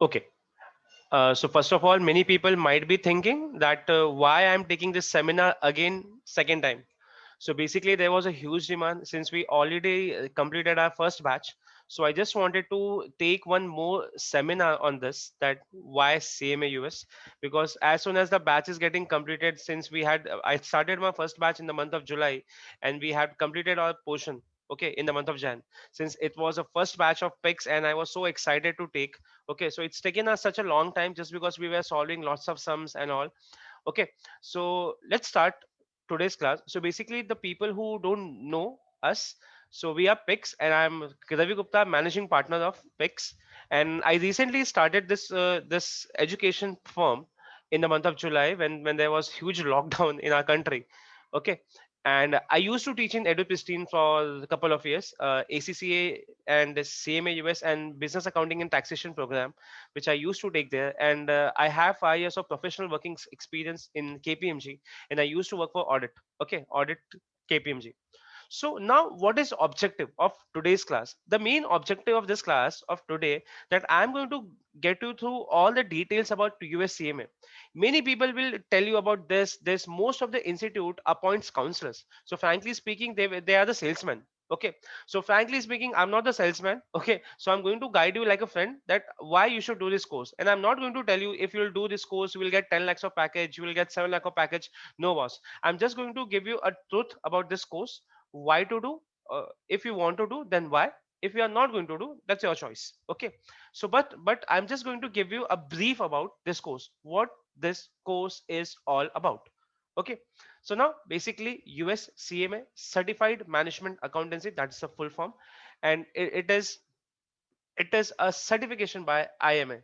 Okay. So first of all, many people might be thinking that why I'm taking this seminar again second time. So basically, there was a huge demand since we already completed our first batch. So I just wanted to take one more seminar on this, that why CMA US, because as soon as the batch is getting completed, since I started my first batch in the month of July, and we had completed our portion. Okay, in the month of Jan, since it was a first batch of picks, and I was so excited to take. Okay, so it's taken us such a long time just because we were solving lots of sums and all. Okay, so let's start today's class. So basically, the people who don't know us, so we are Pix, and I'm Ravi Gupta, managing partner of Pix, and I recently started this education firm in the month of July when there was huge lockdown in our country. Okay, and I used to teach in EduPristine for a couple of years, ACCA and CMA US and Business Accounting and Taxation program, which I used to take there. And I have 5 years of professional working experience in KPMG, and I used to work for audit. Okay, audit KPMG. So now what is objective of today's class? The main objective of this class of today, that I'm going to get you through all the details about USCMA. Many people will tell you about this. Most of the institute appoints counselors. So frankly speaking, they are the salesmen. Okay, so frankly speaking, I'm not the salesman. Okay, so I'm going to guide you like a friend that why you should do this course, and I'm not going to tell you if you'll do this course you will get 10 lakhs of package, you will get 7 lakh of package. No, boss, I'm just going to give you a truth about this course. Why to do? If you want to do, then why? If you are not going to do, that's your choice. Okay, so but I'm just going to give you a brief about this course, what this course is all about. Okay, so now basically USCMA, certified management accountancy, that's the full form. And it is a certification by IMA,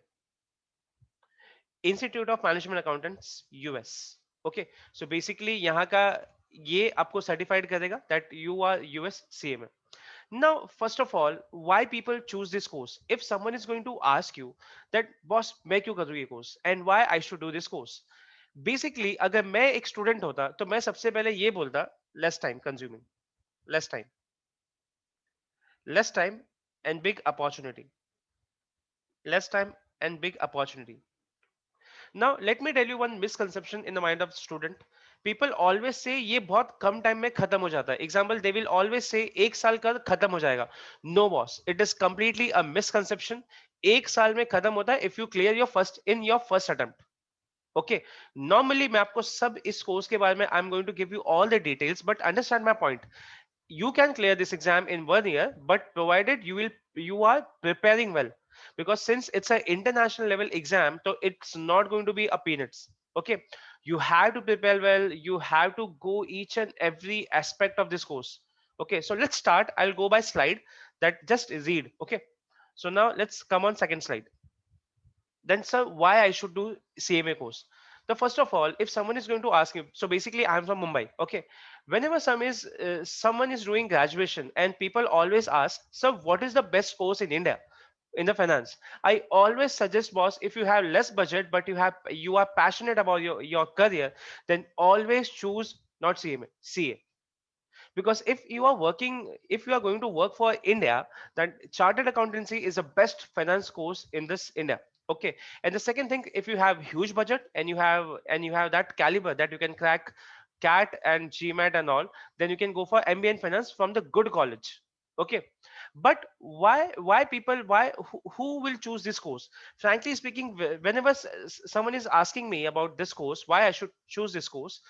Institute of Management Accountants US. Okay, so basically यहाँ का ये आपको certified करेगा that you are US CMA. Now, first of all, why people choose this course? If someone is going to ask you that boss मैं क्यों करूँ ये course and why I should do this course, basically अगर मैं एक student होता तो मैं सबसे पहले ये बोलता, less time consuming, less time, less time and big opportunity, less time and big opportunity. Now, let me tell you one misconception in the mind of student. People always say ये बहुत कम time में खत्म हो जाता है. Example, they will always say एक साल का खत्म हो जाएगा. No, boss, it is completely a misconception. एक साल में खत्म होता है if you clear your first attempt. Okay, normally मैं आपको सब इस course के बारे में I'm going to give you all the details, but understand my point. You can clear this exam in 1 year, but provided you are preparing well, because since it's an international level exam, so it's not going to be a peanuts. Okay, you have to prepare well, you have to go each and every aspect of this course. Okay, so let's start. I'll go by slide that just read. Okay, so now let's come on second slide. Then sir, why I should do CMA course? The first of all, if someone is going to ask you, so basically I'm from Mumbai. Okay, whenever someone is doing graduation and people always ask, so what is the best course in India in the finance? I always suggest, boss, if you have less budget but you are passionate about your career, then always choose not CMA, CA. Because if you are going to work for India, then chartered accountancy is the best finance course in this India. Okay, and the second thing, if you have huge budget and you have that caliber that you can crack cat and GMAT and all, then you can go for MBA in finance from the good college. Okay, but who will choose this course? Frankly speaking, whenever someone is asking me about this course, why I should choose this course,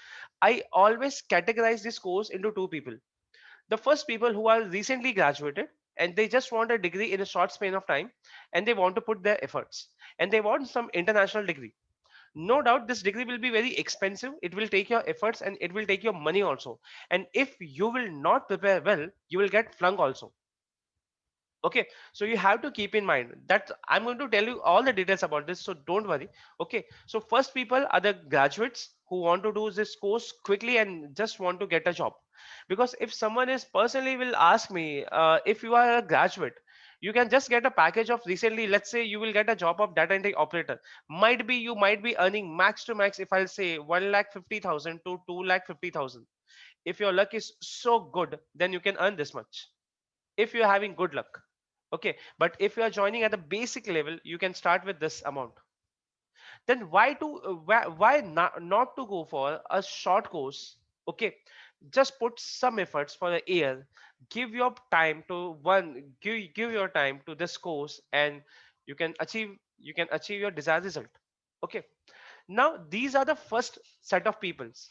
I always categorize this course into two people. The first, people who are recently graduated and they just want a degree in a short span of time, and they want to put their efforts, and they want some international degree. No doubt this degree will be very expensive, it will take your efforts and it will take your money also, and if you will not prepare well, you will get flung also. Okay, so you have to keep in mind that I'm going to tell you all the details about this, so don't worry. Okay, so first people are the graduates who want to do this course quickly and just want to get a job. Because if someone is personally will ask me, if you are a graduate, you can just get a package of, recently let's say you will get a job of data entry operator, you might be earning max to max, if I'll say 1,50,000 to 2,50,000. If your luck is so good, then you can earn this much if you're having good luck. Okay, but if you are joining at the basic level, you can start with this amount. Then why not to go for a short course? Okay, just put some efforts for a year. Give your time to give your time to this course, and you can achieve your desired result. Okay, now these are the first set of peoples.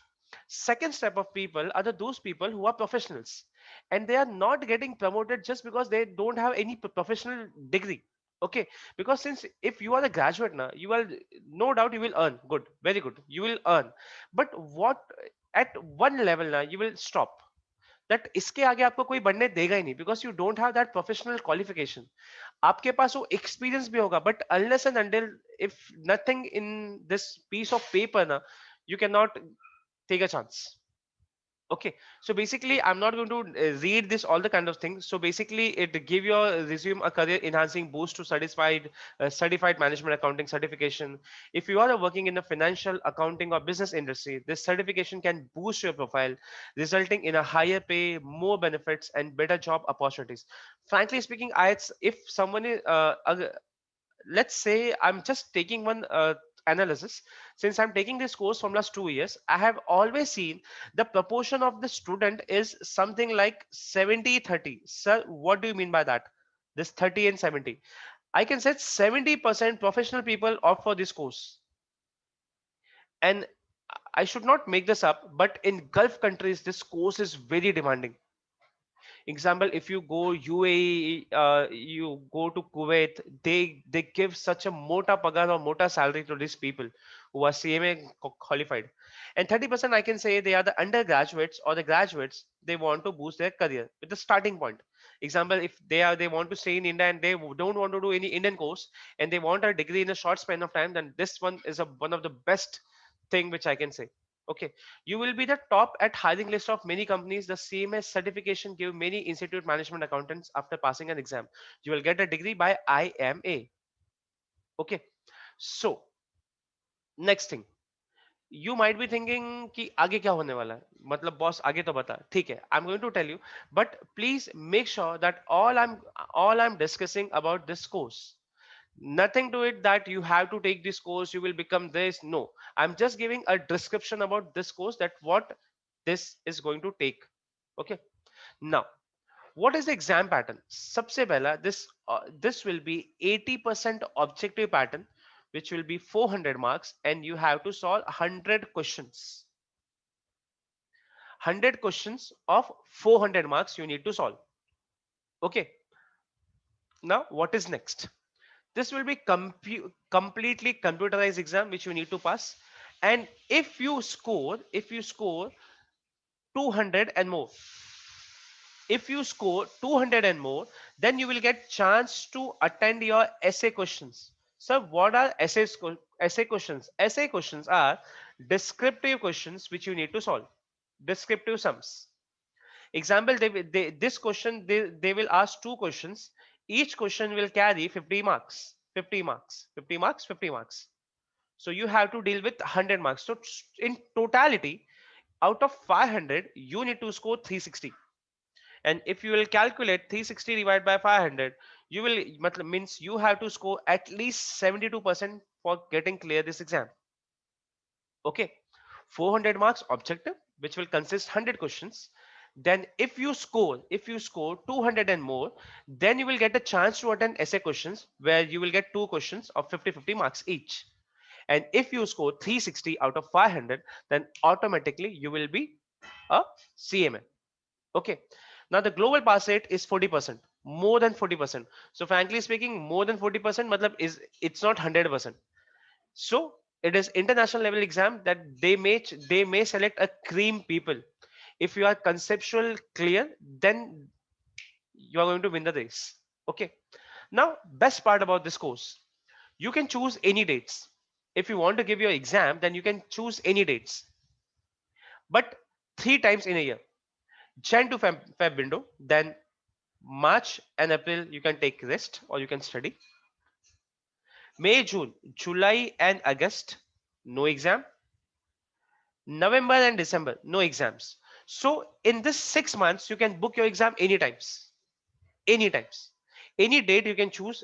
Second step of people are those people who are professionals, and they are not getting promoted just because they don't have any professional degree. Okay, because since if you are a graduate now, you will, no doubt you will earn good, very good, you will earn. But what, at one level now you will stop, that इसके आगे आपको कोई बढ़ने देगा ही नहीं, because you don't have that professional qualification. आपके पास वो experience भी होगा, but unless and until, if nothing in this piece of paper na, you cannot take a chance. Okay, so basically I'm not going to read this all the kind of things. So basically it give your resume a career enhancing boost to certified management accounting certification. If you are working in the financial accounting or business industry, this certification can boost your profile, resulting in a higher pay, more benefits, and better job opportunities. Frankly speaking, if someone is let's say I'm just taking one analysis. Since I'm taking this course from last 2 years, I have always seen the proportion of the student is something like 70-30. Sir, what do you mean by that? This 30 and 70, I can say 70% professional people opt for this course. And I should not make this up, but in Gulf countries this course is very demanding. Example, if you go UAE, you go to Kuwait, they give such a mota pagar or mota salary to these people who are CMA qualified. And 30% I can say they are the undergraduates or the graduates, they want to boost their career with the starting point. Example, if they want to stay in India and they don't want to do any Indian course, and they want a degree in a short span of time, then this one is one of the best thing which I can say. Okay, you will be the top at hiring list of many companies. The CMS certification give many institute management accountants after passing an exam. You will get a degree by IMA. Okay, so next thing, you might be thinking कि आगे क्या होने वाला है, मतलब boss आगे तो बता, ठीक है, I'm going to tell you, but please make sure that all I'm discussing about this course, nothing to it that you have to take this course, you will become this. No, I'm just giving a description about this course, that what this is going to take. Okay, now what is the exam pattern? Sabse pehla, this will be 80% objective pattern, which will be 400 marks, and you have to solve 100 questions. 100 questions of 400 marks you need to solve. Okay, now what is next? This will be completely computerized exam which you need to pass. And if you score 200 and more, if you score 200 and more, then you will get chance to attend your essay questions. So what are essay questions? Essay questions are descriptive questions which you need to solve, descriptive sums. Example, this question, they will ask two questions. Each question will carry 50 marks, 50 marks, 50 marks, 50 marks. So you have to deal with 100 marks. So in totality, out of 500, you need to score 360. And if you will calculate 360 divided by 500, you will means you have to score at least 72% for getting clear this exam. Okay, 400 marks objective, which will consist 100 questions. Then if you score 200 and more, then you will get a chance to attend essay questions, where you will get two questions of 50 marks each. And if you score 360 out of 500, then automatically you will be a CMA. Okay, now the global pass rate is 40%, more than 40%. So frankly speaking, more than 40% matlab is, it's not 100%. So it is international level exam that they may select a cream people. If you are conceptual clear, then you are going to win the race. Okay, now best part about this course, you can choose any dates. If you want to give your exam, then you can choose any dates, but three times in a year. Jan to Feb window, then March and April you can take rest or you can study. May, June, July and August, no exam. November and December, no exams. So in this 6 months, you can book your exam anytimes. Anytimes. any date you can choose.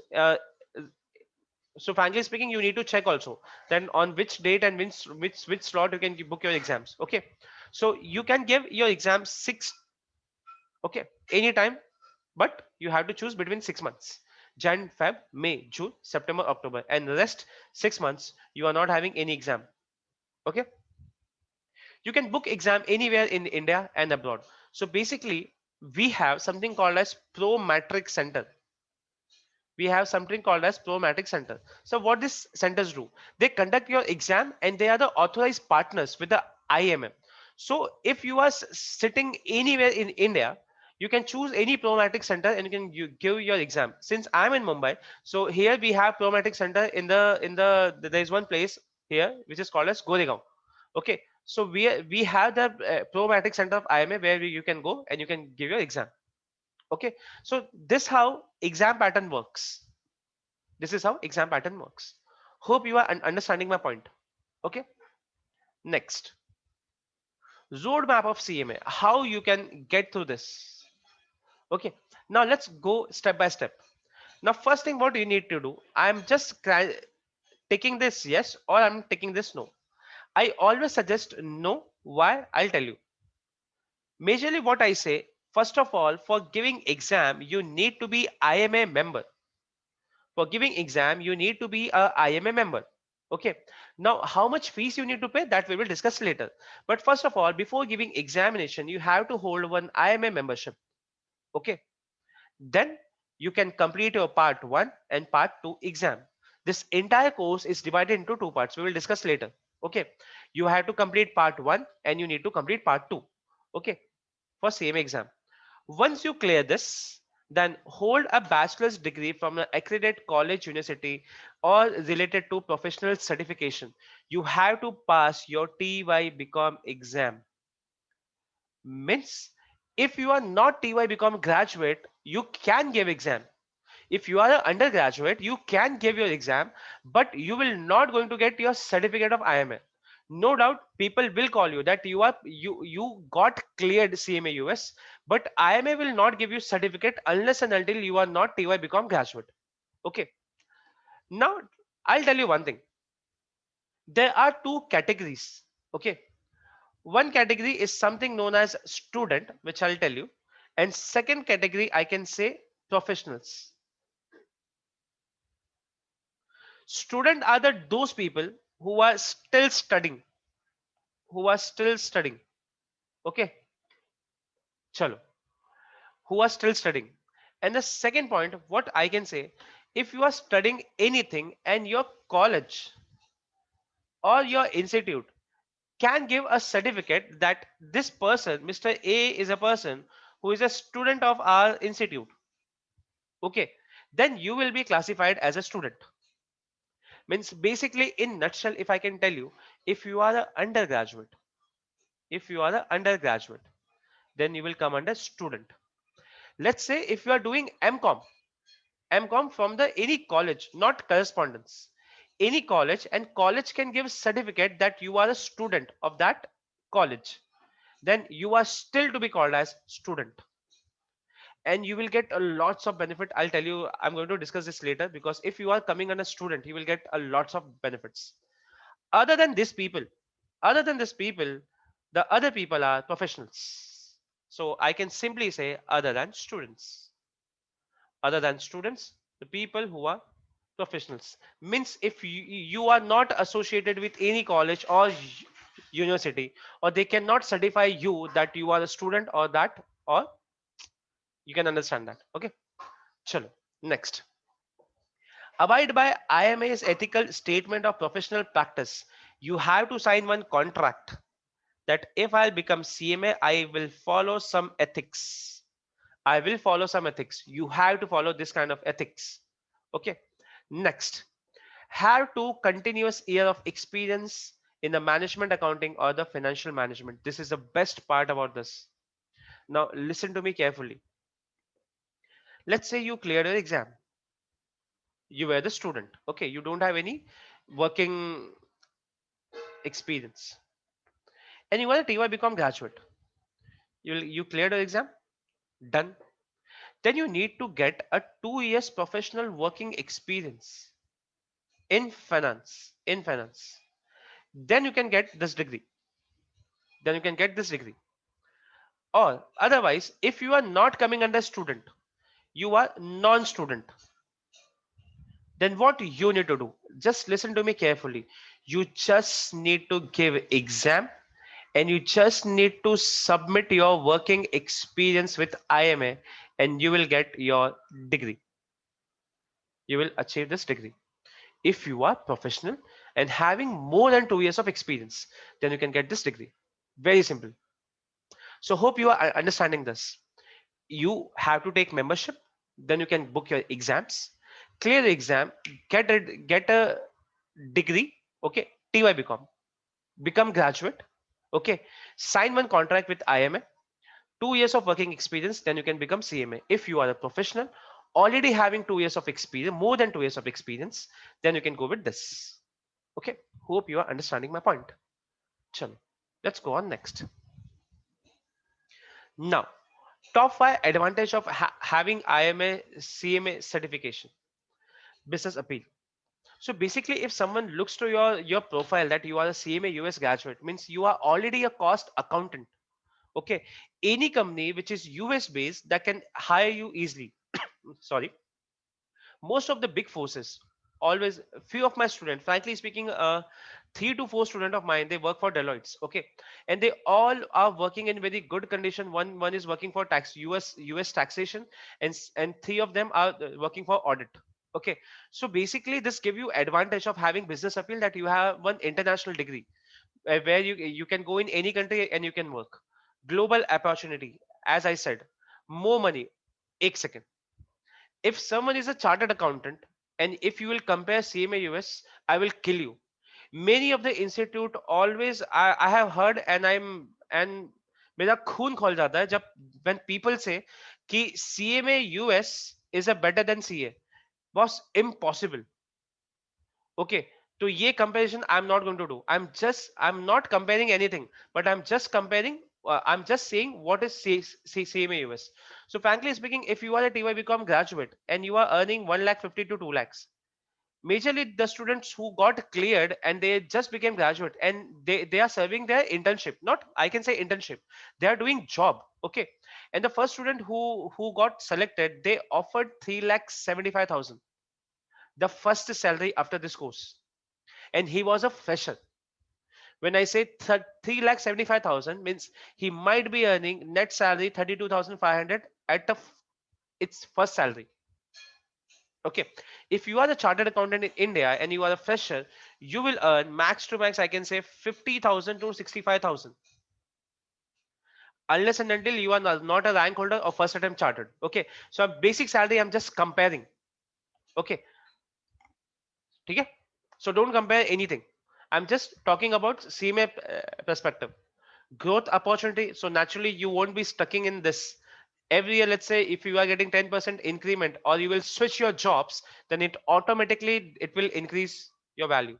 So frankly speaking, you need to check also then on which date and which slot you can book your exams. Okay, so you can give your exams six, okay, anytime, but you have to choose between 6 months: Jan, Feb, May, June, September, October, and the rest 6 months you are not having any exam. Okay, you can book exam anywhere in India and abroad. So basically we have something called as Pro Matrix Center. We have something called as Pro Matrix Center. So what these centers do, they conduct your exam and they are the authorized partners with the IMM. So if you are sitting anywhere in India, you can choose any Pro Matrix Center and give your exam. Since I'm in Mumbai, so here we have Pro Matrix Center in the there is one place here which is called as Goregaon. Okay, so we have the Pro Matrix Center of IMA where you can go and you can give your exam. Okay, so this how exam pattern works. This is how exam pattern works. Hope you are understanding my point. Okay, next, roadmap of CMA, how you can get through this. Okay, now let's go step by step. Now first thing what you need to do, I'm just taking this yes or I'm taking this no. I always suggest no. Why? I'll tell you. Majorly what I say, first of all, for giving exam you need to be IMA member. For giving exam you need to be a IMA member. Okay, now how much fees you need to pay, that we will discuss later. But first of all, before giving examination you have to hold one IMA membership. Okay, then you can complete your part 1 and part 2 exam. This entire course is divided into two parts, we will discuss later. Okay, you have to complete part 1 and you need to complete part 2. Okay, for same exam. Once you clear this, then hold a bachelor's degree from an accredited college, university, or related to professional certification. You have to pass your TY BCom exam. Means if you are not TY BCom graduate, you can give exam. If you are an undergraduate, you can give your exam, but you will not going to get your certificate of IMA. No doubt people will call you that you got cleared CMA US, but IMA will not give you certificate unless and until you are not TY become graduate. Okay, now I'll tell you one thing. There are two categories. Okay, one category is something known as student, which I'll tell you, and second category I can say professionals. Student are those people who are still studying, who are still studying. Okay, chalo, who are still studying. And the second point, what I can say, if you are studying anything and your college or your institute can give a certificate that this person, Mr. A, is a person who is a student of our institute. Okay, then you will be classified as a student. Means basically in nutshell, if I can tell you, if you are an undergraduate, if you are an undergraduate, then you will come under student. Let's say if you are doing MCom, MCom from the any college, not correspondence, any college, and college can give certificate that you are a student of that college, then you are still to be called as student, and you will get a lots of benefit. I'll tell you, I'm going to discuss this later, because if you are coming under student, you will get a lots of benefits. Other than these people, other than these people, the other people are professionals. So I can simply say other than students. Other than students, the people who are professionals. Means if you are not associated with any college or university, or they cannot certify you that you are a student or that, or you can understand that. Okay, chalo, next. Abide by IMA's ethical statement of professional practice. You have to sign one contract that if I'll become CMA, I will follow some ethics. I will follow some ethics. You have to follow this kind of ethics. Okay. Next, have to continuous year of experience in the management accounting or the financial management. This is the best part about this. Now listen to me carefully. Let's say you cleared your exam. You were the student. Okay. You don't have any working experience. And you want to TY become graduate. You cleared your exam. Done. then you need to get a 2 years professional working experience in finance. Then you can get this degree. Then you can get this degree. Or otherwise, if you are not coming under student, you are non-student, then what you need to do, just listen to me carefully. You just need to give exam, and you just need to submit your working experience with IMA, and you will get your degree. You will achieve this degree if you are professional and having more than 2 years of experience. Then you can get this degree. Very simple. So hope you are understanding this. You have to take membership, then you can book your exams, clear the exam, get a degree. Okay, TYBCom, become graduate. Okay, sign one contract with IMA, 2 years of working experience, then you can become CMA. If you are a professional already having 2 years of experience, more than 2 years of experience, then you can go with this. Okay, hope you are understanding my point. Chalo, let's go on next. Now, top 5 advantage of having IMA CMA certification. Business appeal. So basically, if someone looks to your profile that you are a CMA US graduate, means you are already a cost accountant. Okay, any company which is US based that can hire you easily. Sorry, most of the big forces, always few of my students, frankly speaking, 3 to 4 students of mine, they work for Deloitte. Okay, and they all are working in very good condition. One is working for tax US taxation, and three of them are working for audit. Okay, so basically this give you advantage of having business appeal, that you have one international degree, where you can go in any country and you can work. Global opportunity, as I said, more money. Ek second, if someone is a chartered accountant, and if you will compare CMA US, I will kill you. Many of the institute always, I have heard, and मेरा खून खोल जाता है जब when people say कि CMA US is a better than CA. Was impossible. Okay, तो ये comparison I'm not going to do. I'm not comparing anything, but I'm just comparing. I'm just saying what is CMA US. So frankly speaking, if you are a TYBCom graduate and you are earning 1 lakh 50 to 2 lakhs, majorly the students who got cleared and they just became graduate, and they are serving their internship, not I can say internship, they are doing job. Okay, and the first student who got selected, they offered 3 lakh 75,000, the first salary after this course, and he was a fresher. When I say 3 lakh 75,000, means he might be earning net salary 32,500 at its first salary. Okay, if you are a chartered accountant in India and you are a fresher, you will earn max to max, I can say 50,000 to 65,000, unless and until you are not a rank holder or first attempt chartered. Okay, so a basic salary I'm just comparing. Okay, okay, so don't compare anything. I'm just talking about CMA perspective. Growth opportunity, so naturally you won't be stucking in this every year. Let's say if you are getting 10% increment, or you will switch your jobs, then it automatically it will increase your value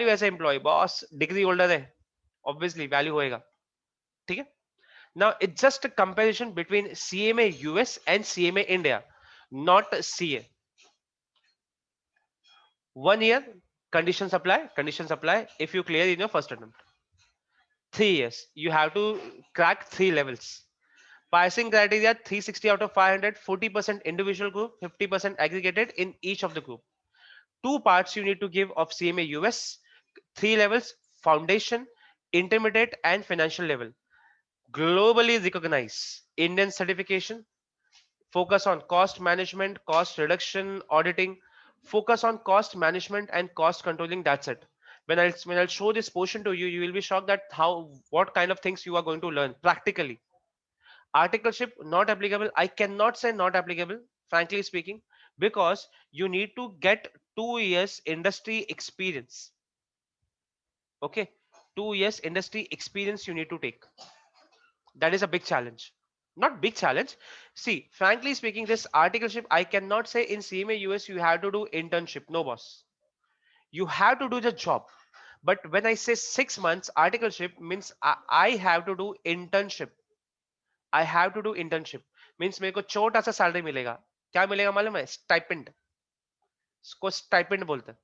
as an employee. Boss degree holder hai, obviously value होएगा. ठीक है? Now it's just a comparison between CMA US and CMA India, not CA. 1 year, conditions apply if you clear in your first attempt. 3 years, you have to crack 3 levels. Passing criteria 360 out of 500, 40% individual group, 50% aggregated in each of the group. 2 parts you need to give of CMA US, 3 levels: foundation, intermediate, and financial level. Globally recognized Indian certification, focus on cost management, cost reduction, auditing, focus on cost management and cost controlling. That's it. When I'll show this portion to you, you will be shocked that what kind of things you are going to learn practically. Articleship not applicable. I cannot say not applicable, frankly speaking, because you need to get 2 years industry experience. Okay, 2 years industry experience you need to take. That is a big challenge. Not big challenge. See, frankly speaking, this articleship, I cannot say in CMA US you have to do internship. No, boss. You have to do the job. But when I say 6 months articleship, means I have to do internship. I have to do internship. Means मेरे को छोटा सा salary मिलेगा, क्या मिलेगा मालूम है? Stipend, इसको स्टाइपेंड बोलते हैं,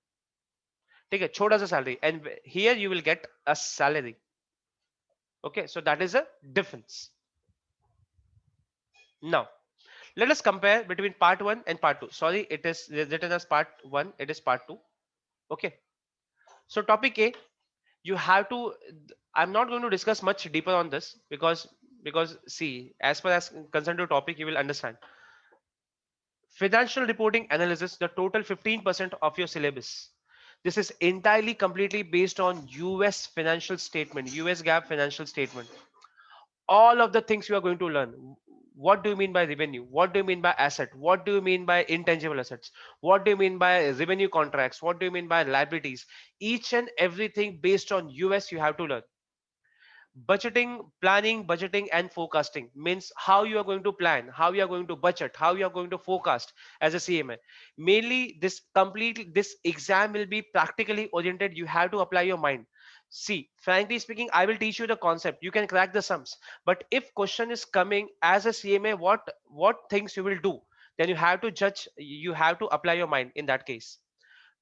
ठीक है, छोटा सा salary, and here you will get a salary. Okay, so that is a difference. Now let us compare between part 1 and part 2. Sorry, it is written as part 1, it is part 2. Okay, so topic A, you have to, I'm not going to discuss much deeper on this, because see, as far as concerned to topic, you will understand. Financial reporting analysis, the total 15% of your syllabus. This is entirely completely based on US financial statement, US GAAP financial statement. All of the things you are going to learn. What do you mean by revenue? What do you mean by asset? What do you mean by intangible assets? What do you mean by revenue contracts? What do you mean by liabilities? Each and everything based on US you have to learn. Budgeting, planning, budgeting and forecasting means how you are going to plan, how you are going to budget, how you are going to forecast as a CMA. Mainly this exam will be practically oriented. You have to apply your mind. See, frankly speaking, I will teach you the concept, you can crack the sums, but if question is coming as a CMA, what things you will do, then you have to judge, you have to apply your mind in that case.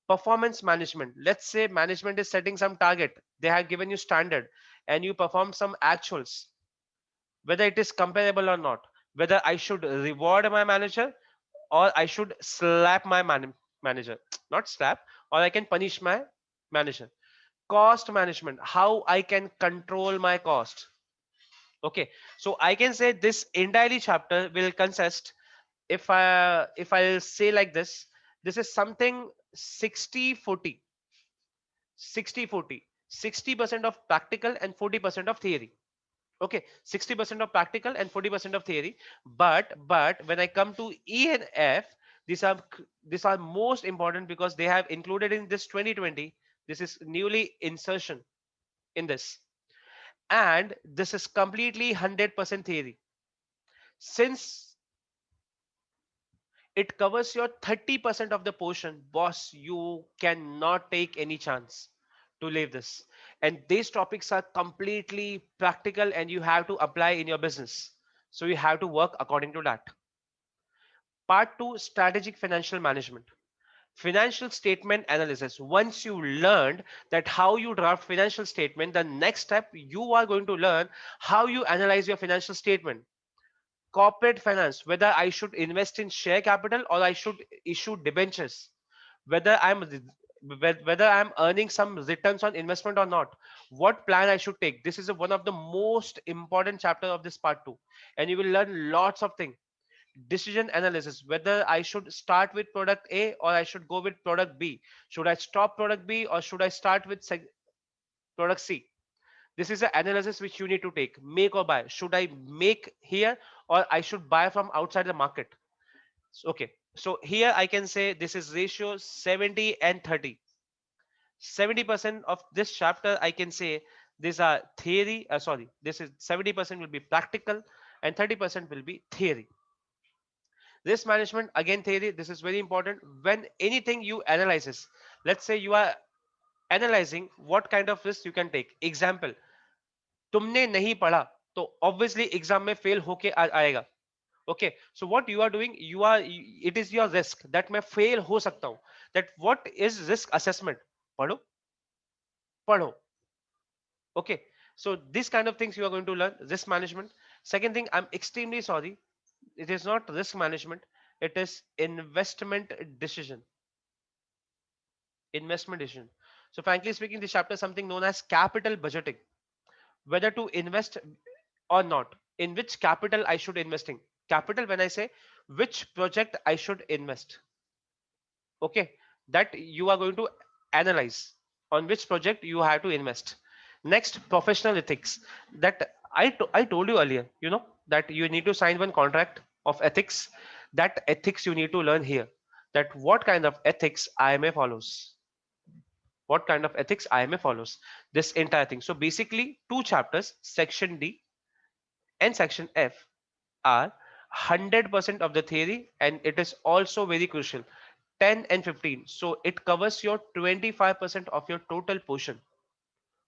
Performance management, let's say management is setting some target, they have given you standard, and you perform some actuals, whether it is comparable or not, whether I should reward my manager or I should slap my manager, not slap, or I can punish my manager. Cost management, how I can control my cost. Okay, so I can say this entirely chapter will consist, if I'll say like this is something 60-40, 60-40, 60% of practical and 40% of theory. Okay, 60% of practical and 40% of theory. But when I come to E and F, these are most important because they have included in this 2020. This is newly insertion in this, and this is completely 100% theory. Since it covers your 30% of the portion, boss, you cannot take any chance to leave this. And these topics are completely practical and you have to apply in your business, so you have to work according to that. Part 2, strategic financial management, financial statement analysis. Once you learned that how you draft financial statement, the next step you are going to learn how you analyze your financial statement. Corporate finance, whether I should invest in share capital or I should issue debentures, whether I'm earning some returns on investment or not, what plan I should take. This is one of the most important chapter of this part 2, and you will learn lots of things. Decision analysis, whether I should start with product A or I should go with product B, should I stop product B or should I start with product C. This is an analysis which you need to take. Make or buy, should I make here or I should buy from outside the market. Okay, so here I can say this is ratio 70 and 30. 70% of this chapter I can say these are theory, sorry, this is 70% will be practical and 30% will be theory. Risk management, again theory, this is very important. When anything you analyzes, let's say you are analyzing what kind of risk you can take. Example, तुमने नहीं पढ़ा तो obviously exam में fail होके आएगा. Okay, so what you are doing, it is your risk that मैं fail हो सकता हूँ. That what is risk assessment? पढ़ो, पढ़ो. Okay, so this kind of things you are going to learn. Risk management. Second thing, I'm extremely sorry, it is not risk management, it is investment decision. Investment decision. So frankly speaking, this chapter is something known as capital budgeting, whether to invest or not, in which capital I should invest in. Capital, when I say which project I should invest. Okay, that you are going to analyze on which project you have to invest. Next, professional ethics, that I told you earlier, that you need to sign one contract of ethics. That ethics you need to learn here, that what kind of ethics IMA follows, what kind of ethics IMA follows, this entire thing. So basically, two chapters, section D and section F, are 100% of the theory, and it is also very crucial, 10 and 15. So it covers your 25% of your total portion.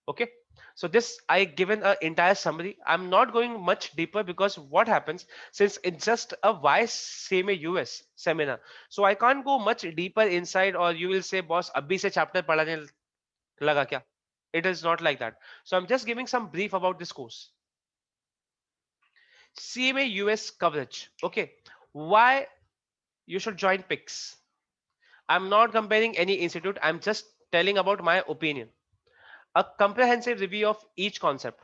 Okay. So this I given an entire summary. I'm not going much deeper because what happens, since it's just a why CMA US seminar, so I can't go much deeper inside, or you will say boss abhi se chapter padhane laga kya. It is not like that. So I'm just giving some brief about this course. CMA US coverage. Okay, why you should join PICS. I'm not comparing any institute, I'm just telling about my opinion. A comprehensive review of each concept.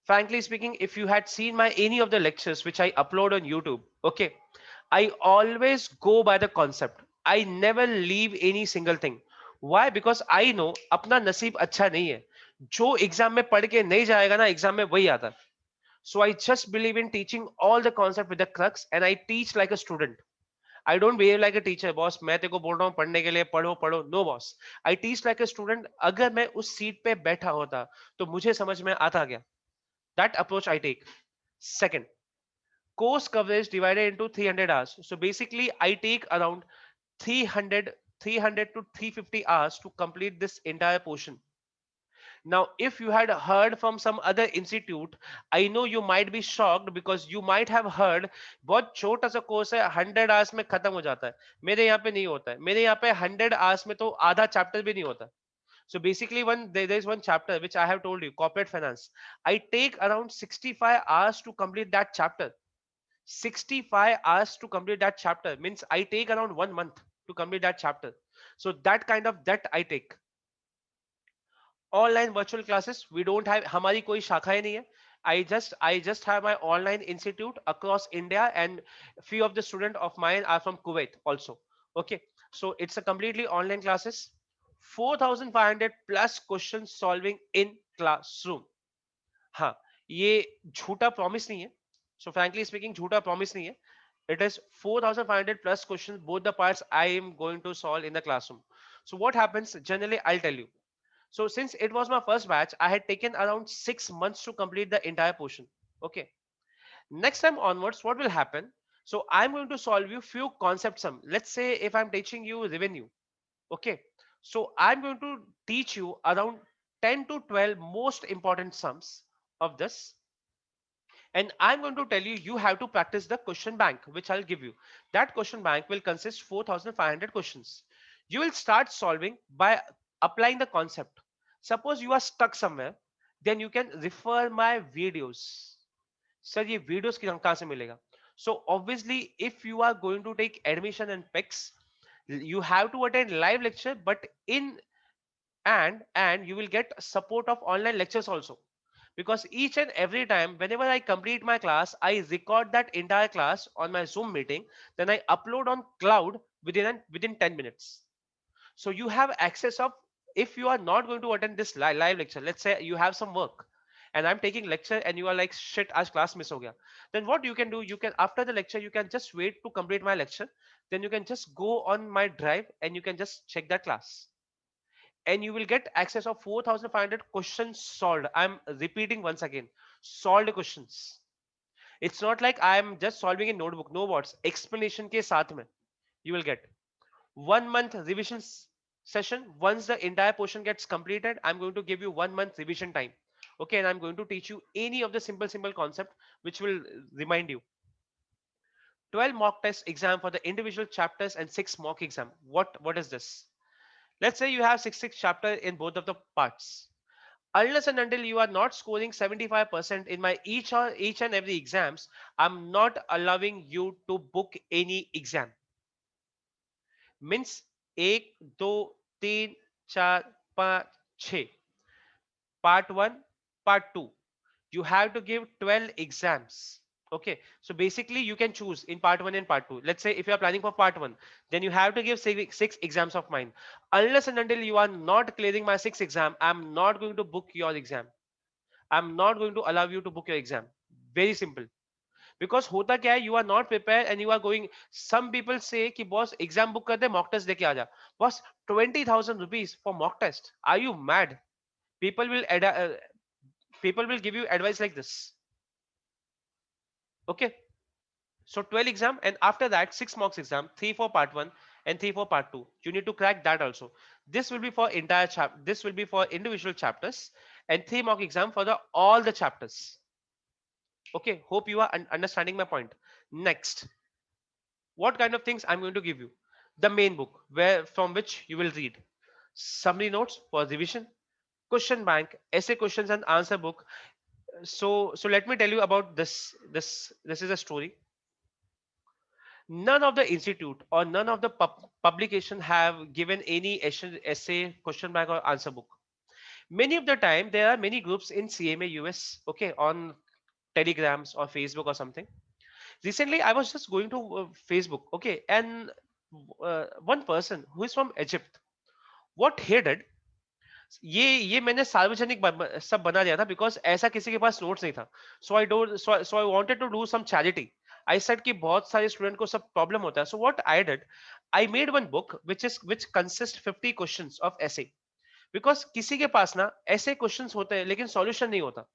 Frankly speaking, if you had seen my any of the lectures which I upload on YouTube, okay, I always go by the concept. I never leave any single thing. Why? Because I know अपना नसीब अच्छा नहीं है. जो exam में पढ़ के नहीं जाएगा ना, एग्जाम में वही आता है. So I just believe in teaching all the concept with the crux, and I teach like a student. I don't behave like a teacher, boss. मैं तेरे को बोल रहा हूँ पढ़ने के लिए, पढ़ो पढ़ो. No boss. I teach like a student. अगर मैं उस सीट पे बैठा होता तो मुझे समझ में आता क्या. That approach I take. Second, course coverage divided into 300 hours. So basically, I take around 300 to 350 hours to complete this entire portion. Now, if you had heard from some other institute, I know you might be shocked because you might have heard बहुत छोटा सा course है, 100 hours में खत्म हो जाता है. मेरे यहाँ पे नहीं होता है. मेरे यहाँ पे 100 आवर्स में तो आधा चैप्टर भी नहीं होता. So basically, there is one chapter which I have told you, corporate finance. I take around 65 hours to complete that chapter. 65 hours to complete that chapter means I take around 1 month to complete that chapter. So that kind of that I take. Online virtual classes, we don't have, हमारी कोई शाखाएं नहीं है. I just have my online institute across India, and few of the students of mine are from Kuwait also. Okay, so it's a completely online classes. 4500 plus question solving in classroom. हाँ, ये झूठा promise नहीं है. सो frankly speaking झूठा promise नहीं है. It is 4500 plus questions, both the parts I am going to solve in the classroom. So what happens generally, I'll tell you. So since it was my first batch, I had taken around 6 months to complete the entire portion. Okay. Next time onwards, what will happen? So I'm going to solve you few concept sum. Let's say if I'm teaching you revenue. Okay. So I'm going to teach you around 10 to 12 most important sums of this. And I'm going to tell you, you have to practice the question bank, which I'll give you. That question bank will consist 4500 questions. You will start solving by applying the concept. Suppose you are stuck somewhere, then you can refer my videos. Sir, ये videos कहाँ से मिलेगा? So obviously, if you are going to take admission in PEX, you have to attend live lecture, but in and you will get support of online lectures also, because each and every time whenever I complete my class, I record that entire class on my Zoom meeting, then I upload on cloud within 10 minutes. So you have access of, if you are not going to attend this live lecture, let's say you have some work and I'm taking lecture and you are like shit आज class miss हो गया, then what you can do, you can after the lecture you can just wait to complete my lecture, then you can just go on my drive and you can just check that class, and you will get access of 4500 questions solved. I'm repeating once again, solved questions. It's not like I'm just solving a notebook. No words, explanation ke saath mein. You will get 1 month revision session. Once the entire portion gets completed, I'm going to give you 1 month revision time. Okay, and I'm going to teach you any of the simple concept which will remind you. 12 mock test exam for the individual chapters and 6 mock exam. What is this? Let's say you have six chapter in both of the parts. Unless and until you are not scoring 75% in my each and every exams, I'm not allowing you to book any exam. Means 1 2 3 4 5 6, part 1, part 2, you have to give 12 exams. Okay, so basically you can choose in part 1 and part 2. Let's say if you are planning for part 1, then you have to give six exams of mine. Unless and until you are not clearing my 6 exam, I'm not going to book your exam. I'm not going to allow you to book your exam. Very simple. Because होता क्या है, you are not prepared and you are going. Some people say कि boss exam book कर दे, mock test देके आ जा. Boss, 20,000 rupees for mock test. Are you mad? People will people will give you advice like this. Okay. So 12 exam, and after that 6 mocks exam, 3 for part 1 and 3 for part 2. You need to crack that also. This will be for entire this will be for individual chapters, and 3 mock exam for the all the chapters. Okay, hope you are understanding my point. Next, what kind of things I'm going to give you? The main book, where from which you will read summary notes for revision, question bank, essay questions and answer book. So let me tell you about this is a story. None of the institute or none of the publication have given any essay question bank or answer book. Many of the time there are many groups in CMA US, okay, on telegrams or Facebook or something. Recently I was just going to Facebook, okay, and one person who is from Egypt, what he did, ये मैंने सार्वजनिक सब बना दिया था because ऐसा किसी के पास नोट्स नहीं था. So I wanted to do some charity. I said कि बहुत सारे स्टूडेंट को सब प्रॉब्लम होता है. So what I did, I made one book which consist 50 questions of ऐसे. बिकॉज किसी के पास ना ऐसे क्वेश्चंस होते हैं लेकिन सॉल्यूशन नहीं होता.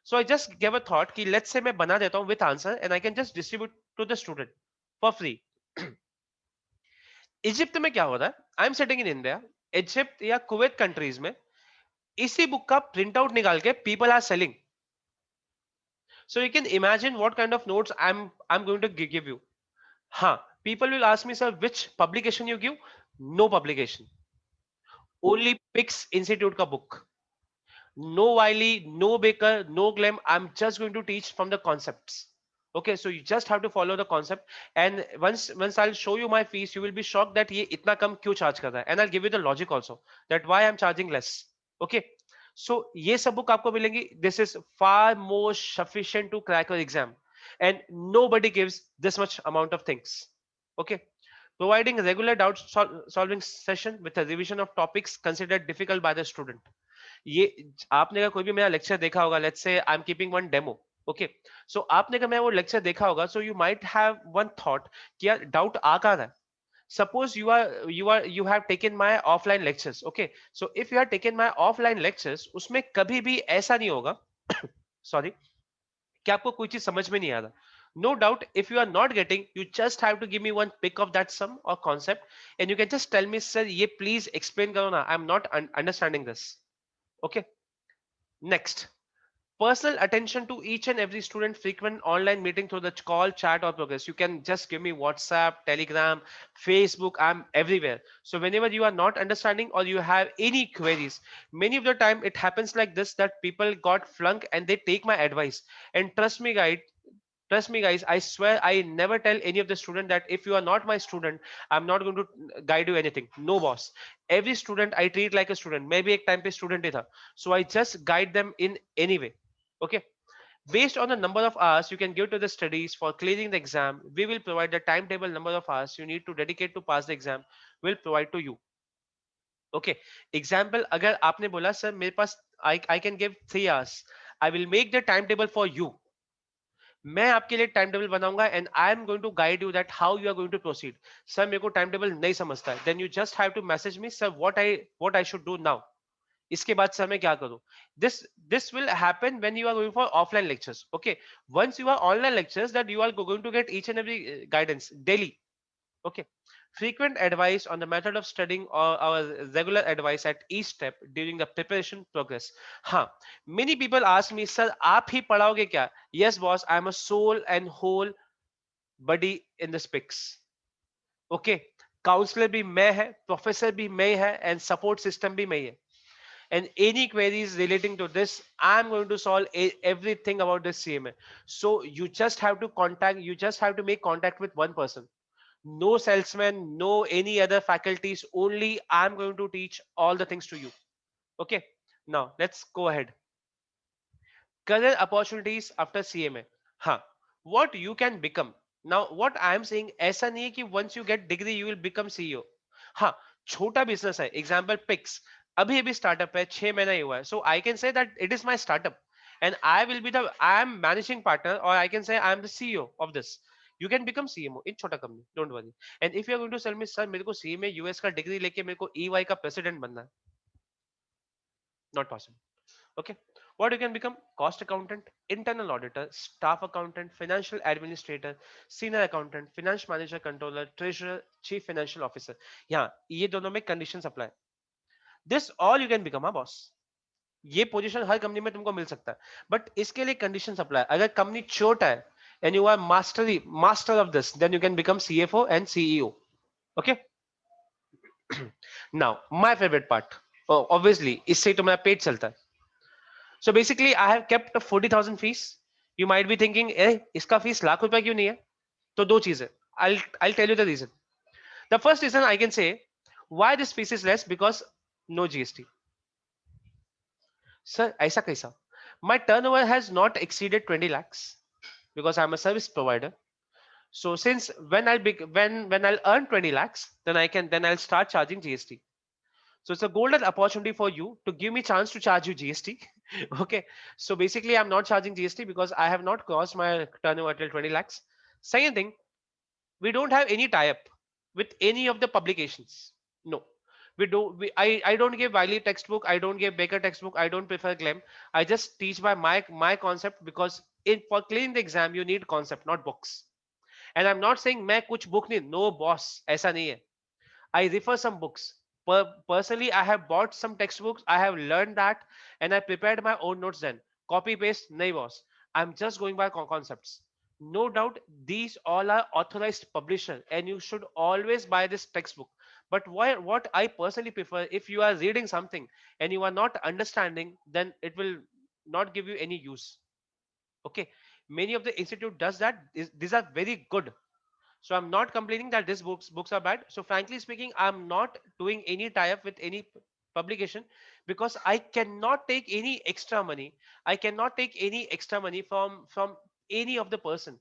So I just give a thought कि लेट्स से मैं बना देता हूँ with answer and I can just distribute to the student for free. Egypt में क्या होता है, I am sitting in India, Egypt या कुवैत कंट्रीज में इसी बुक का प्रिंट आउट निकाल के people are selling. So you can imagine what kind of notes I am going to give you. हाँ, people will ask me sir which publication you give. No publication, only picks institute का book. No Wiley, no Baker, no Glenn. I'm just going to teach from the concepts. Okay, so you just have to follow the concept. And once I'll show you my fees, you will be shocked that ये इतना कम क्यों charge कर रहा है. And I'll give you the logic also that why I'm charging less. Okay, so ये सब book आपको मिलेंगी. This is far more sufficient to crack your exam, and nobody gives this much amount of things. Okay, providing regular doubt solving session with a revision of topics considered difficult by the student. ये आपने अगर कोई भी मेरा lecture देखा होगा, let's say I am keeping one demo. Okay, so आपने अगर मैं वो लेक्चर देखा होगा, so you might have one thought कि यार डाउट आ कहाँ रहा है. Suppose you have taken my offline lectures. Okay, so if you have taken my offline lectures, उसमें कभी भी ऐसा नहीं होगा सॉरी, कि आपको कोई चीज समझ में नहीं आ रहा. No doubt, if you are not getting, you just have to give me one pick of that sum or concept, and you can just tell me, sir, ये please explain करो ना, I'm not understanding this. Okay. Next, personal attention to each and every student, frequent online meeting through the call, chat, or progress. You can just give me WhatsApp, Telegram, Facebook. I'm everywhere. So whenever you are not understanding or you have any queries, many of the time it happens like this that people got flunk and they take my advice. And trust me, guys. Trust me, guys. I swear, I never tell any of the student that if you are not my student, I'm not going to guide you anything. No, boss. Every student I treat like a student. Maybe एक time पे student ही था. So I just guide them in any way. Okay. Based on the number of hours you can give to the studies for clearing the exam, we will provide the timetable number of hours you need to dedicate to pass the exam. Will provide to you. Okay. Example, अगर आपने बोला sir मेरे पास I can give 3 hours. I will make the timetable for you. मैं आपके लिए time table बनाऊंगा and I am going to guide you that how you are going to proceed. Sir मेरे को टाइम टेबल नहीं समझता है, then you just have to message me sir what I should do now. इसके बाद sir मैं क्या करूं. This will happen when you are going for offline lectures. Okay, once you are online lectures that you are going to gate each and every guidance daily. Okay, frequent advice on the method of studying or our regular advice at each step during the preparation progress. हाँ, many people ask me, sir, आप ही पढ़ाओगे क्या? Yes, boss, I am a soul and whole body in the speaks. Okay, counselor भी मैं है, professor भी मैं है, and support system भी मैं है. And any queries relating to this, I'm going to solve everything about this CMA. So you just have to make contact with one person. No salesman, no any other faculties, only I'm going to teach all the things to you. Okay, now let's go ahead. Career opportunities after CMA. Huh, what you can become. Now what I am saying, ऐसा नहीं है कि once you get degree you will become CEO. हाँ, छोटा business है, example Pix, अभी अभी startup है, 6 महीना ही हुआ है. So I can say that it is my startup and I am managing partner, or I can say I am the CEO of this. You can become CMO in छोटा company, don't worry. And if you are going to tell me sir मेरे को CMA US का degree लेके मेरे को EY का president बनना है, not possible. Okay, What you can become? Cost accountant, internal auditor, staff accountant, financial administrator, senior accountant, finance manager, controller, treasurer, chief financial officer. यहाँ ये दोनों में conditions apply. This all you can become a boss. ये position हर company में तुमको मिल सकता है, but इसके लिए कंडीशन अप्लाई. अगर कंपनी छोटा है and you are master of this, then you can become CFO and CEO. Okay. Now my favourite part, obviously इससे तो मेरा पेट चलता है. So basically I have kept 40,000 fees. You might be thinking a इसका fees lakh रुपए क्यों नहीं है? तो दो चीजें. I'll tell you the reason. The first reason I can say why this fees is less, because no GST. Sir, ऐसा कैसा? My turnover has not exceeded 20 lakhs because I'm a service provider. So since when I'll earn 20 lakhs, then I'll start charging GST. So it's a golden opportunity for you to give me chance to charge you GST. Okay. So basically, I'm not charging GST because I have not crossed my turnover till 20 lakhs. Second thing, we don't have any tie-up with any of the publications. No. I don't give Wiley textbook, I don't give Baker textbook, I don't prefer Clem. I just teach by my concept, because for clearing the exam you need concept, not books. And I'm not saying मैं कुछ book नहीं, no boss, ऐसा नहीं है. I refer some books. Personally, I have bought some textbooks. I have learned that, and I prepared my own notes. Then copy paste, nahi boss. I'm just going by concepts. No doubt, these all are authorized publisher, and you should always buy this textbook. But what I personally prefer, if you are reading something and you are not understanding, then it will not give you any use. Okay, many of the institute does that. These are very good. So I'm not complaining that these books are bad. So frankly speaking, I'm not doing any tie-up with any publication, because I cannot take any extra money. I cannot take any extra money from any of the person.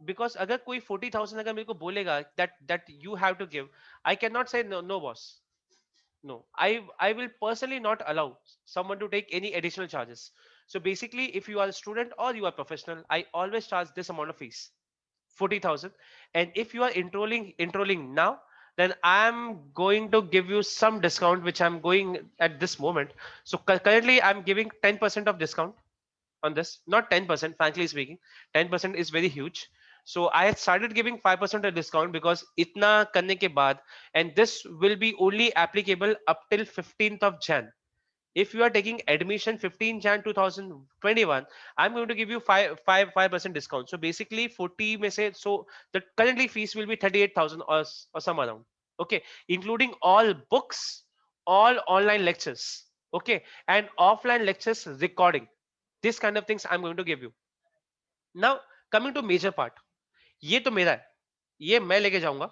Because अगर कोई 40,000 अगर मेरे को बोलेगा that you have to give, I cannot say no boss. No, I will personally not allow someone to take any additional charges. So basically, if you are a student or you are professional, I always charge this amount of fees. 40,000. And if you are enrolling now, then I'm going to give you some discount, which I'm going at this moment. So currently I'm giving 10% of discount on this. Not 10%, frankly speaking, 10% is very huge. So I had started giving 5% of discount because itna karne ke baad, and this will be only applicable up till 15th of Jan. If you are taking admission 15 Jan 2021, I'm going to give you 5% discount. So basically 40 may say, so the currently fees will be 38,000 or some around. Okay, including all books, all online lectures, okay, and offline lectures recording. This kind of things I'm going to give you. Now coming to major part, ये तो मेरा है, ये मैं लेके जाऊंगा.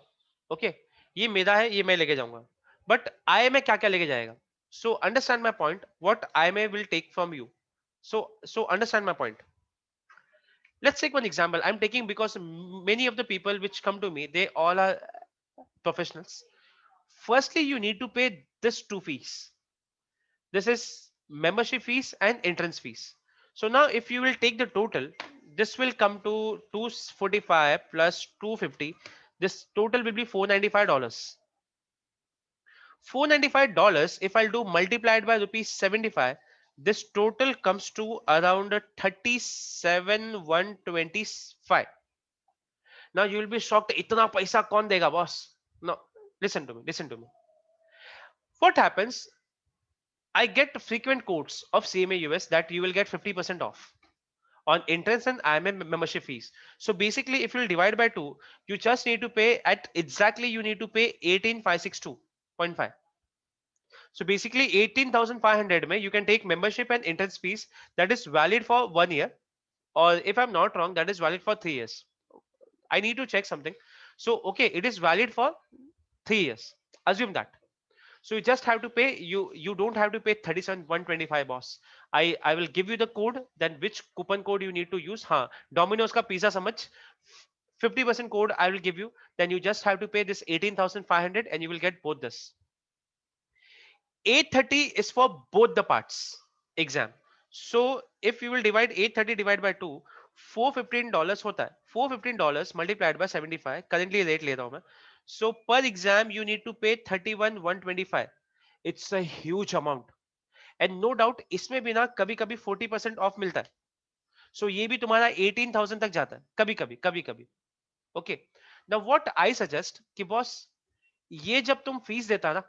Okay, ये मेरा है, ये मैं लेके जाऊंगा. बट IMA क्या क्या लेके जाएगा? So understand my point, what IMA will take from you. So understand my point. Let's take one example. I'm taking because many of the people which come to me, they all are professionals. Firstly, you need to pay this two fees. This is membership fees and entrance fees. So now if you will take the total, this will come to 245 plus 250. This total will be $495. $495, if I'll do multiplied by rupees 75, this total comes to around 37,125. Now you will be shocked, itna paisa kaun dega boss? No, listen to me. What happens? I get frequent quotes of CMA US that you will get 50% off on entrance and IMA membership fees. So basically, if you will divide by 2, you just need to pay at exactly, you need to pay 18,562.5. So basically 18,500 mein you can take membership and entrance fees that is valid for 1 year, or if I'm not wrong, that is valid for 3 years. I need to check something. So okay, it is valid for 3 years. Assume that. So you just have to pay, you don't have to pay 37,125 boss. I will give you the code, then which coupon code you need to use. Domino's ka pizza samajh, 50% code I will give you. Then you just have to pay this 18,500 and you will get both this. 830 is for both the parts exam. So if you will divide 830 divided by 2, $415 होता है. $415 multiplied by 75. Currently rate ले रहा हूँ मैं. So per exam you need to pay 31,125. It's a huge amount. And no doubt इसमें भी ना कभी कभी 40% ऑफ मिलता है. सो ये भी तुम्हारा 18,000 तक जाता है कभी कभी कभी कभी. Okay. Now what I suggest कि बॉस, ये जब तुम फीस देता ना,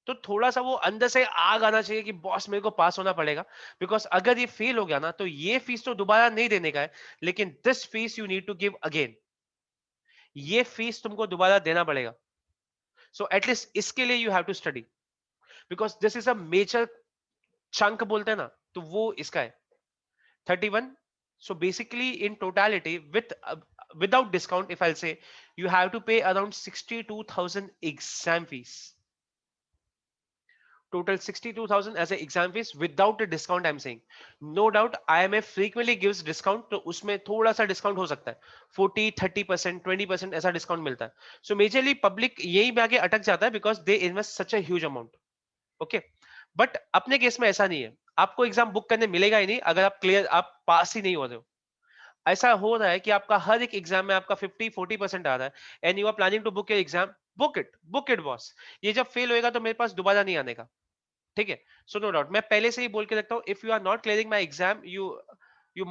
तो थोड़ा सा वो अंदर से आग आना चाहिए कि बॉस मेरे को पास होना पड़ेगा. बिकॉज अगर ये फेल हो गया ना, तो ये फीस तो दोबारा नहीं देने का है, लेकिन this fees you need to give again. ये फीस तुमको दोबारा देना पड़ेगा. सो एटलीस्ट इसके लिए you have to study, because this is a major chunk बोलते हैं ना, तो वो इसका है 31. So basically in totality with without discount, if I'll say, you have to pay around 62,000 exam fees. Total 62,000 as an exam fees without a discount, I'm saying. No doubt IMF frequently gives discount, तो उसमें थोड़ा सा discount हो सकता है, 40, 30%, 20% ऐसा discount मिलता है. सो मेजरली पब्लिक यही में आगे अटक जाता है because they invest such a huge amount. Okay. But अपने केस में ऐसा नहीं है, आपको एग्जाम बुक करने मिलेगा ही नहीं अगर आप क्लियर, आप पास ही नहीं हो रहे हो. ऐसा हो रहा है कि आपका हर एक एग्जाम में आपका 50-40% आ रहा है and you are planning to book your exam. Book it boss. ये जब फेल होएगा तो मेरे पास दोबारा नहीं आने का. ठीक है. सो नो डाउट मैं पहले से ही बोल के रखता हूँ, if you are not clearing my exam, you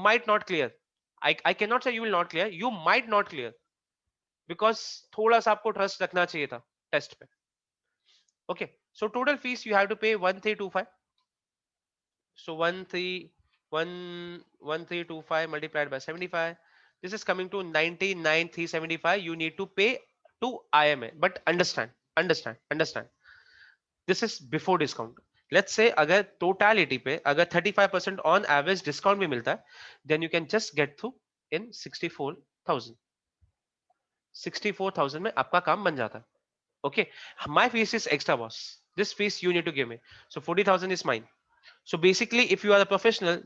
might not clear. I can not say you will not clear, you might not clear, because थोड़ा सा आपको ट्रस्ट रखना चाहिए था टेस्ट पे. Okay. So total fees you have to pay 1325. So 1325 multiplied by 75. This is coming to 99,375. You need to pay to IMA. But understand. This is before discount. Let's say अगर totality पे अगर 35% on average discount भी मिलता है, then you can just get through in 64,000. 64,000 में आपका काम बन जाता है. Okay. My fees is extra, boss. This fees you need to give me. So 40,000 is mine. So basically if you are a professional,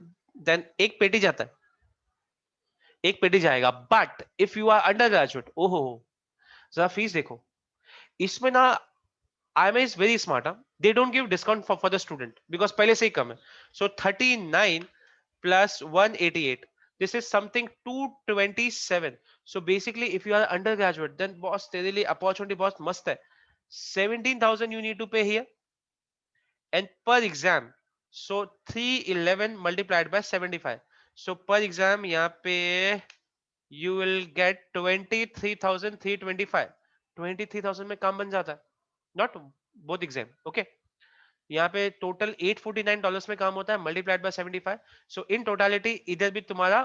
then एक पेटी जाता है, एक पेटी जाएगा. But if you are undergraduate, ओहो, जरा फीस देखो. इसमें ना IMA is very smart. They don't give discount for the student because पहले से ही कम है. So 39 plus 188. This is something 227. So basically if you are undergraduate, then boss तेरे लिए opportunity बहुत मस्त है. 17,000 you need to pay here and per exam. So 311 multiplied by 75. So per exam यहाँ पे you will get 23,325. 23,000 में काम बन जाता है. Not both exam. Okay. यहाँ पे टोटल $849 में काम होता है multiplied by 75. So in totality इधर भी तुम्हारा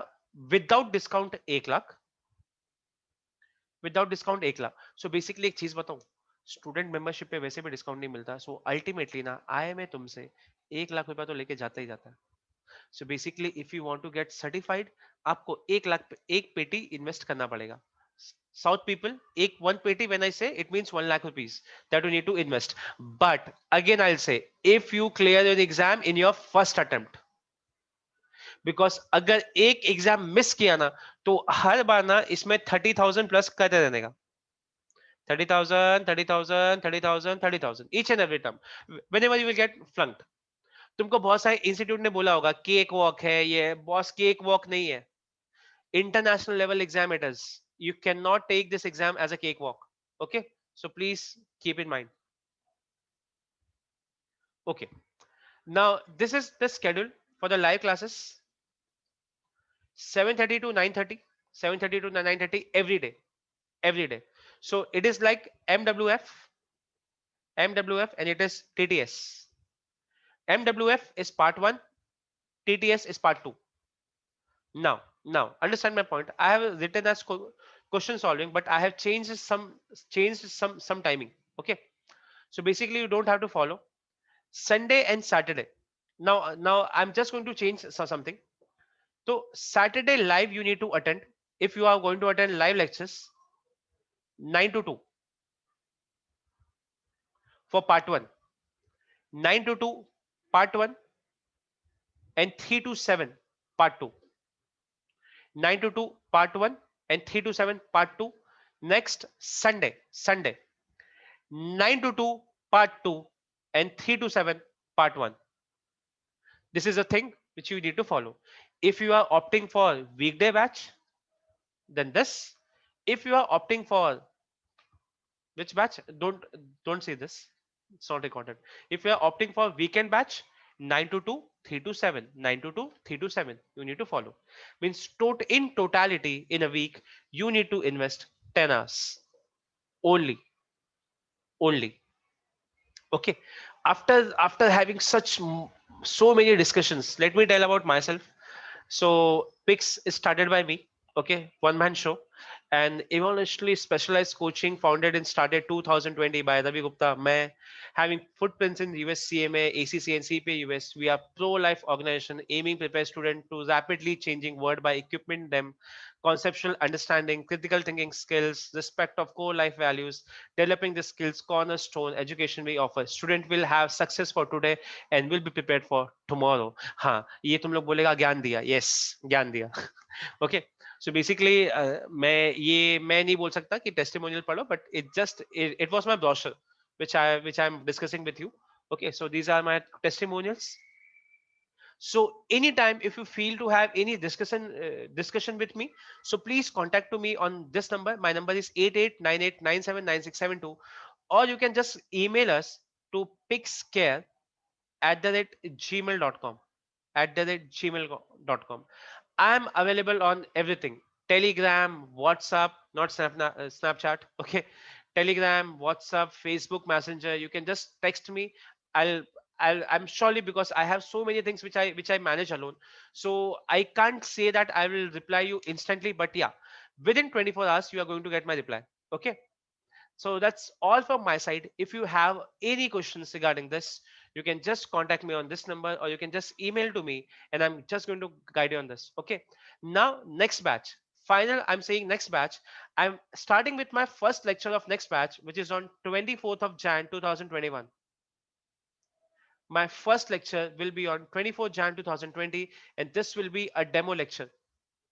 without discount 1 lakh, without discount 1 lakh. So basically एक चीज बताऊं, स्टूडेंट मेंबरशिप पे वैसे भी डिस्काउंट नहीं मिलता. सो अल्टीमेटली ना IMA तुमसे 1 लाख रुपया तो लेके जाता ही जाता है. So basically if you want to get certified, आपको 1 लाख एक पेटी इन्वेस्ट करना पड़ेगा. South people, एक one पेटी, when I say it means 1 lakh rupees that you need to invest. But again I'll say, if you clear your exam in your first attempt, because अगर एक exam miss किया ना, तो हर बार ना इसमें 30,000 plus करते रहने का. 30,000, 30,000, 30,000, 30,000 each and every term. Whenever you will get flunked, तुमको बहुत सारे इंस्टीट्यूट ने बोला होगा केक वॉक है, ये बॉस केक वॉक नहीं है. International level exam it is. You cannot take this exam as a cakewalk. Okay. So please keep in mind. Okay. Now this is the schedule for the live classes. 7:30 to 9:30. 7:30 to 9:30 every day. Every day. So it is like MWF, and it is TTS. MWF is part 1. TTS is part 2. Now understand my point. I have written as question solving, but I have changed some timing. Okay. So basically you don't have to follow Sunday and Saturday. Now I'm just going to change something. So Saturday live you need to attend. If you are going to attend live lectures, 9 to 2 for part 1, 9 to 2 part 1, and 3 to 7 part 2. 9 to 2 part 1 and 3 to 7 part 2. Next Sunday 9 to 2 part 2 and 3 to 7 part 1. This is a thing which you need to follow. If you are opting for weekday batch, then this. If you are opting for which batch, don't say this, it's not recorded. If you are opting for weekend batch, 9 to 2, 3 to 7, 9 to 2, 3 to 7. You need to follow. Means in totality in a week, you need to invest 10 hours only. Only. Okay. After having so many discussions, let me tell about myself. So Pix is started by me, okay, one man show, and evolutionally specialized coaching founded and started 2020 by Ravi Gupta. मैं having footprints in US CMA, ACC, and CPA US. We are pro-life organization aiming prepare students to rapidly changing world by equipping them conceptual understanding, critical thinking skills, respect of core life values, developing the skills cornerstone education we offer. Student will have success for today and will be prepared for tomorrow. हाँ ये तुम लोग बोलेगा ज्ञान दिया, yes ज्ञान दिया. Okay, so basically मैं नहीं बोल सकता कि testimonial पढ़ो, but it was my brochure which I'm discussing with you. Okay, so these are my testimonials. So anytime if you feel to have any discussion with me, so please contact to me on this number. My number is 8898979672, or you can just email us to pixcare@gmail.com, @gmail.com. I'm available on everything: Telegram, WhatsApp, not Snapchat. Okay, Telegram, WhatsApp, Facebook Messenger. You can just text me. I'll I'm surely, because I have so many things which I manage alone. So I can't say that I will reply you instantly, but yeah, within 24 hours you are going to get my reply. Okay. So that's all from my side. If you have any questions regarding this, you can just contact me on this number, or you can just email to me, and I'm just going to guide you on this. Okay. Now, next batch. I'm saying next batch. I'm starting with my first lecture of next batch, which is on 24th of Jan 2021. My first lecture will be on 24th Jan 2020, and this will be a demo lecture.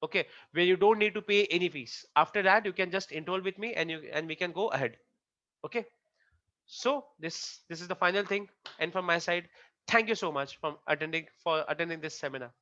Okay, where you don't need to pay any fees. After that, you can just enroll with me, and we can go ahead. Okay. So this is the final thing, and from my side, thank you so much for attending this seminar.